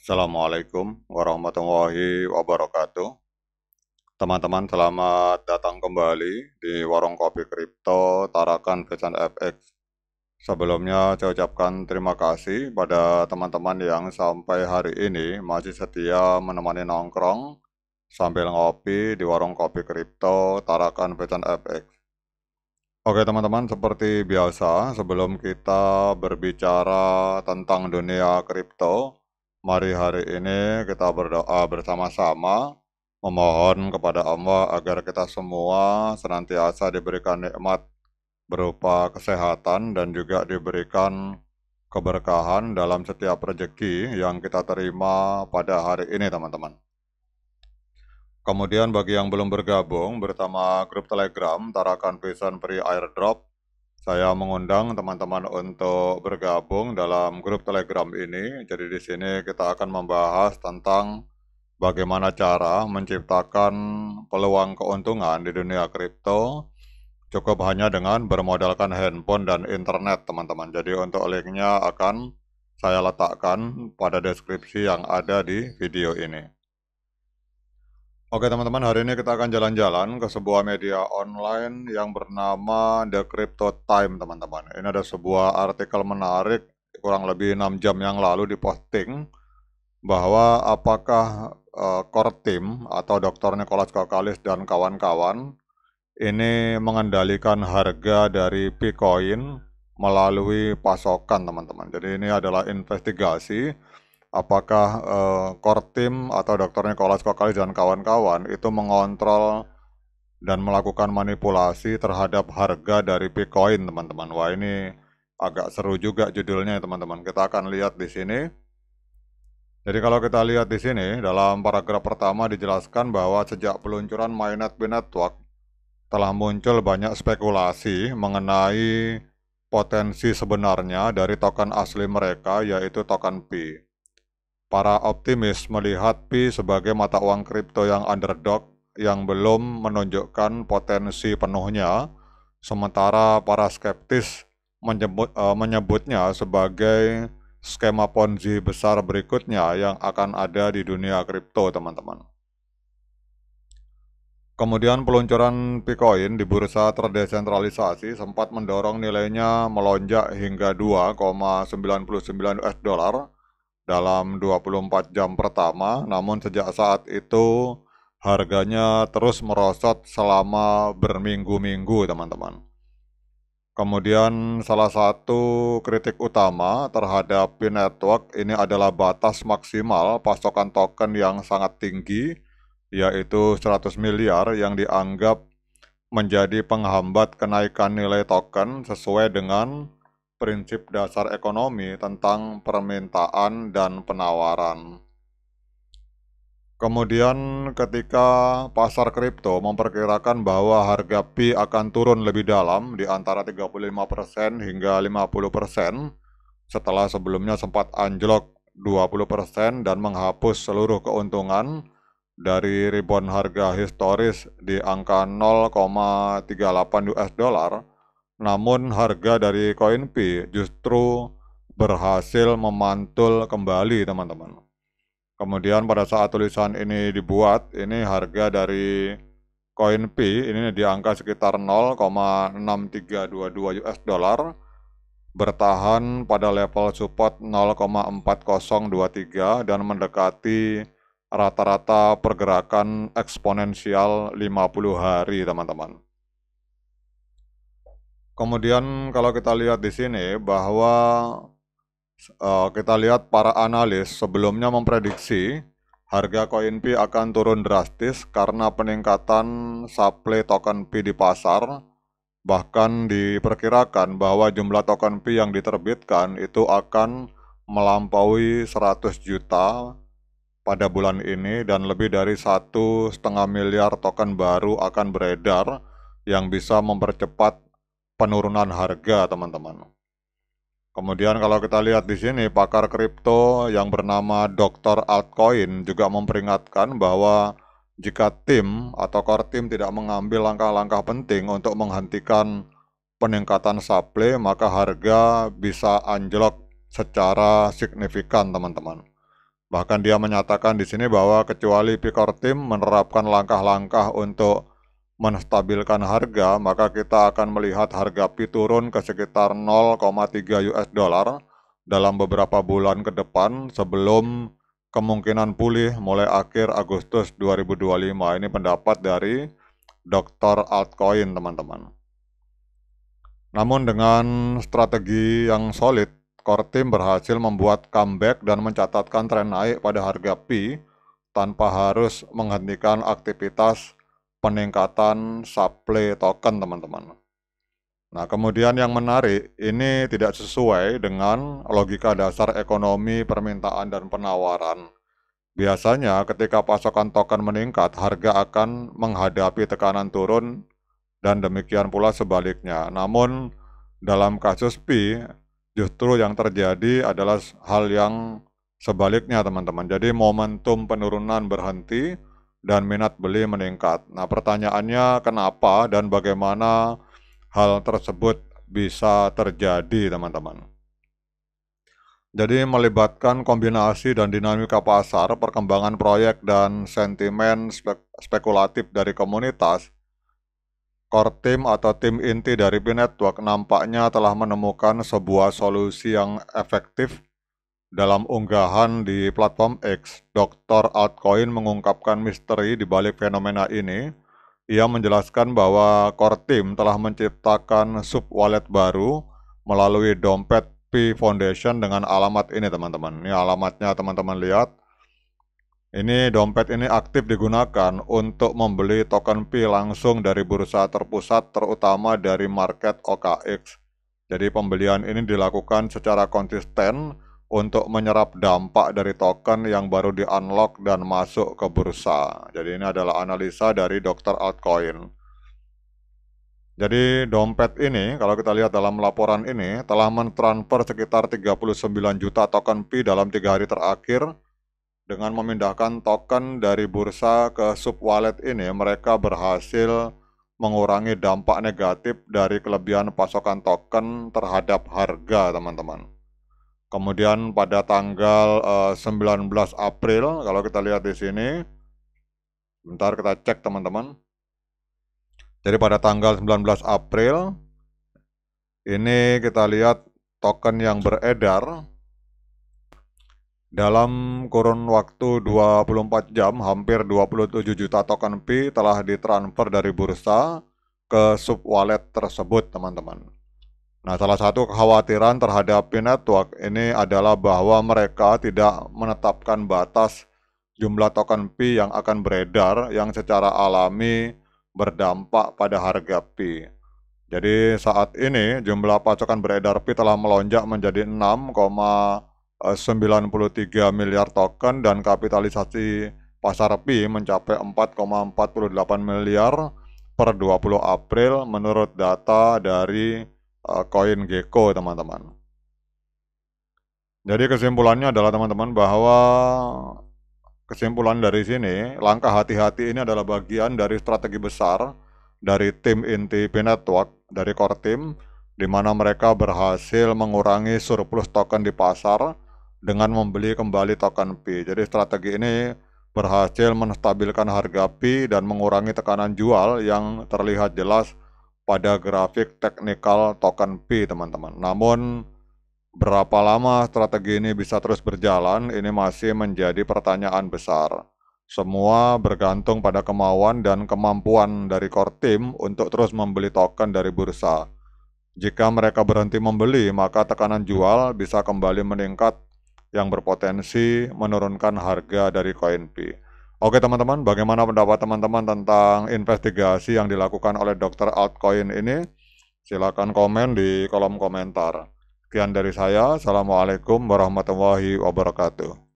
Assalamualaikum warahmatullahi wabarakatuh. Teman-teman, selamat datang kembali di Warung Kopi Kripto Tarakan Pesan FX. Sebelumnya saya ucapkan terima kasih pada teman-teman yang sampai hari ini masih setia menemani nongkrong sambil ngopi di Warung Kopi Kripto Tarakan Pesan FX. Oke teman-teman, seperti biasa sebelum kita berbicara tentang dunia kripto, mari hari ini kita berdoa bersama-sama, memohon kepada Allah agar kita semua senantiasa diberikan nikmat berupa kesehatan dan juga diberikan keberkahan dalam setiap rezeki yang kita terima pada hari ini teman-teman. Kemudian bagi yang belum bergabung bersama grup Telegram Tarakan Pesan Free Airdrop, saya mengundang teman-teman untuk bergabung dalam grup Telegram ini. Jadi di sini kita akan membahas tentang bagaimana cara menciptakan peluang keuntungan di dunia kripto cukup hanya dengan bermodalkan handphone dan internet, teman-teman. Jadi untuk linknya akan saya letakkan pada deskripsi yang ada di video ini. Oke teman-teman, hari ini kita akan jalan-jalan ke sebuah media online yang bernama The Crypto Time, teman-teman. Ini ada sebuah artikel menarik, kurang lebih 6 jam yang lalu diposting, bahwa apakah core team atau Dr. Nicholas Kokkalis dan kawan-kawan ini mengendalikan harga dari Bitcoin melalui pasokan, teman-teman. Jadi ini adalah investigasi apakah core team atau Dr. Nicholas Kokkalis dan kawan-kawan itu mengontrol dan melakukan manipulasi terhadap harga dari Bitcoin, teman-teman. Wah, ini agak seru juga judulnya, teman-teman. Kita akan lihat di sini. Jadi kalau kita lihat di sini, dalam paragraf pertama dijelaskan bahwa sejak peluncuran Mainnet Pi Network telah muncul banyak spekulasi mengenai potensi sebenarnya dari token asli mereka, yaitu token Pi. Para optimis melihat Pi sebagai mata uang kripto yang underdog yang belum menunjukkan potensi penuhnya, sementara para skeptis menyebutnya sebagai skema Ponzi besar berikutnya yang akan ada di dunia kripto, teman-teman. Kemudian peluncuran Bitcoin di bursa terdesentralisasi sempat mendorong nilainya melonjak hingga 2,99 US dollar dalam 24 jam pertama, namun sejak saat itu harganya terus merosot selama berminggu-minggu, teman-teman. Kemudian salah satu kritik utama terhadap Pi Network ini adalah batas maksimal pasokan token yang sangat tinggi, yaitu 100 miliar yang dianggap menjadi penghambat kenaikan nilai token sesuai dengan prinsip dasar ekonomi tentang permintaan dan penawaran. Kemudian ketika pasar kripto memperkirakan bahwa harga Pi akan turun lebih dalam di antara 35% hingga 50% setelah sebelumnya sempat anjlok 20% dan menghapus seluruh keuntungan dari rebound harga historis di angka 0,38 US dollar, namun harga dari koin Pi justru berhasil memantul kembali, teman-teman. Kemudian pada saat tulisan ini dibuat, ini harga dari koin Pi ini di angka sekitar 0,6322 US dollar, bertahan pada level support 0,4023 dan mendekati rata-rata pergerakan eksponensial 50 hari, teman-teman. Kemudian kalau kita lihat di sini bahwa kita lihat para analis sebelumnya memprediksi harga koin Pi akan turun drastis karena peningkatan supply token Pi di pasar. Bahkan diperkirakan bahwa jumlah token Pi yang diterbitkan itu akan melampaui 100 juta pada bulan ini dan lebih dari 1,5 miliar token baru akan beredar yang bisa mempercepat penurunan harga, teman-teman. Kemudian kalau kita lihat di sini, pakar kripto yang bernama Dr. Altcoin juga memperingatkan bahwa jika tim atau core team tidak mengambil langkah-langkah penting untuk menghentikan peningkatan supply, maka harga bisa anjlok secara signifikan, teman-teman. Bahkan dia menyatakan di sini bahwa kecuali Picor Team menerapkan langkah-langkah untuk menstabilkan harga, maka kita akan melihat harga Pi turun ke sekitar 0,3 US dollar dalam beberapa bulan ke depan sebelum kemungkinan pulih mulai akhir Agustus 2025. Ini pendapat dari Dr. Altcoin, teman-teman. Namun dengan strategi yang solid, Core Team berhasil membuat comeback dan mencatatkan tren naik pada harga Pi tanpa harus menghentikan aktivitas peningkatan supply token, teman-teman. Nah, kemudian yang menarik, ini tidak sesuai dengan logika dasar ekonomi permintaan dan penawaran. Biasanya ketika pasokan token meningkat, harga akan menghadapi tekanan turun dan demikian pula sebaliknya. Namun dalam kasus Pi, justru yang terjadi adalah hal yang sebaliknya, teman-teman. Jadi momentum penurunan berhenti dan minat beli meningkat. Nah, pertanyaannya kenapa dan bagaimana hal tersebut bisa terjadi, teman-teman? Jadi melibatkan kombinasi dan dinamika pasar, perkembangan proyek, dan sentimen spekulatif dari komunitas. Core Team atau tim inti dari Pi Network nampaknya telah menemukan sebuah solusi yang efektif. Dalam unggahan di platform X, Dr. Altcoin mengungkapkan misteri di balik fenomena ini. Ia menjelaskan bahwa Core Team telah menciptakan sub-wallet baru melalui dompet Pi Foundation dengan alamat ini, teman-teman. Ini alamatnya, teman-teman lihat. Ini dompet ini aktif digunakan untuk membeli token Pi langsung dari bursa terpusat, terutama dari market OKX. Jadi pembelian ini dilakukan secara konsisten untuk menyerap dampak dari token yang baru di-unlock dan masuk ke bursa. Jadi ini adalah analisa dari Dr. Altcoin. Jadi dompet ini, kalau kita lihat dalam laporan ini, telah mentransfer sekitar 39 juta token Pi dalam 3 hari terakhir. Dengan memindahkan token dari bursa ke sub-wallet ini, mereka berhasil mengurangi dampak negatif dari kelebihan pasokan token terhadap harga, teman-teman. Kemudian pada tanggal 19 April, kalau kita lihat di sini, bentar kita cek, teman-teman. Jadi pada tanggal 19 April, ini kita lihat token yang beredar dalam kurun waktu 24 jam, hampir 27 juta token Pi telah ditransfer dari bursa ke sub-wallet tersebut, teman-teman. Nah, salah satu kekhawatiran terhadap Pi Network ini adalah bahwa mereka tidak menetapkan batas jumlah token Pi yang akan beredar yang secara alami berdampak pada harga Pi. Jadi saat ini jumlah pasokan beredar Pi telah melonjak menjadi 6,93 miliar token dan kapitalisasi pasar Pi mencapai 4,48 miliar per 20 April menurut data dari CoinGecko, teman-teman. Jadi kesimpulannya adalah, teman-teman, bahwa kesimpulan dari sini, langkah hati-hati ini adalah bagian dari strategi besar dari tim inti Pi Network, dari Core Team, di mana mereka berhasil mengurangi surplus token di pasar dengan membeli kembali token Pi. Jadi strategi ini berhasil menstabilkan harga Pi dan mengurangi tekanan jual yang terlihat jelas pada grafik teknikal token Pi, teman-teman. Namun berapa lama strategi ini bisa terus berjalan, ini masih menjadi pertanyaan besar. Semua bergantung pada kemauan dan kemampuan dari Core Team untuk terus membeli token dari bursa. Jika mereka berhenti membeli, maka tekanan jual bisa kembali meningkat yang berpotensi menurunkan harga dari koin Pi. Oke, teman-teman, bagaimana pendapat teman-teman tentang investigasi yang dilakukan oleh Dr. Altcoin ini? Silakan komen di kolom komentar. Sekian dari saya. Assalamualaikum warahmatullahi wabarakatuh.